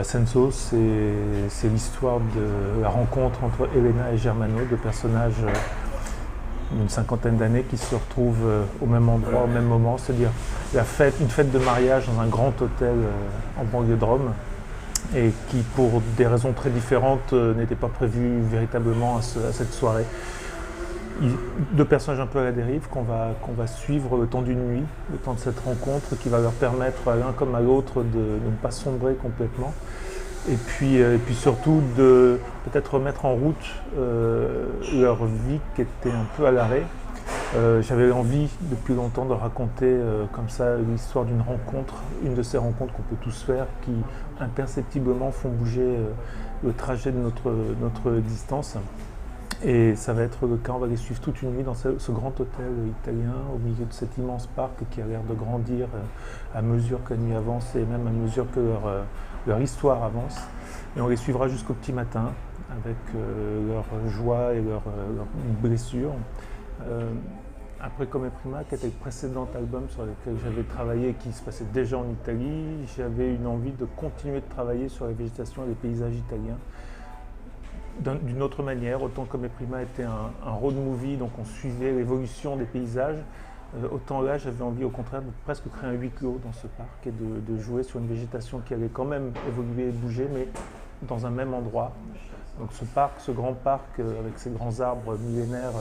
Senso, c'est l'histoire de la rencontre entre Elena et Germano, deux personnages d'une cinquantaine d'années qui se retrouvent au même endroit, au même moment, c'est-à-dire une fête de mariage dans un grand hôtel en banlieue de Rome, et qui, pour des raisons très différentes, n'était pas prévu véritablement à cette soirée. Deux personnages un peu à la dérive qu'on va suivre le temps d'une nuit, le temps de cette rencontre, qui va leur permettre à l'un comme à l'autre de ne pas sombrer complètement. Et puis surtout de peut-être remettre en route leur vie qui était un peu à l'arrêt. J'avais envie depuis longtemps de raconter comme ça l'histoire d'une rencontre, une de ces rencontres qu'on peut tous faire, qui imperceptiblement font bouger le trajet de notre existence. Et ça va être le cas, on va les suivre toute une nuit dans ce grand hôtel italien, au milieu de cet immense parc qui a l'air de grandir à mesure que la nuit avance et même à mesure que leur histoire avance. Et on les suivra jusqu'au petit matin avec leur joie et leurs blessures. Après Come Prima, qui était le précédent album sur lequel j'avais travaillé et qui se passait déjà en Italie, j'avais une envie de continuer de travailler sur la végétation et les paysages italiens d'une autre manière. Autant Come Prima était un road movie, donc on suivait l'évolution des paysages, autant là j'avais envie au contraire de presque créer un huis clos dans ce parc et de jouer sur une végétation qui allait quand même évoluer et bouger, mais dans un même endroit. Donc ce grand parc avec ses grands arbres millénaires,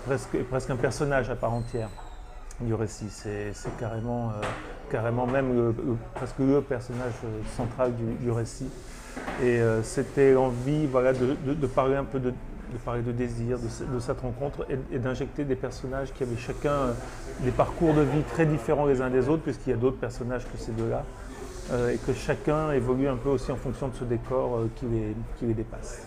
presque un personnage à part entière du récit. C'est carrément même presque le personnage central du récit. Et c'était l'envie de parler un peu de parler de désir, de cette rencontre et d'injecter des personnages qui avaient chacun des parcours de vie très différents les uns des autres, puisqu'il y a d'autres personnages que ces deux-là, et que chacun évolue un peu aussi en fonction de ce décor qui les dépasse.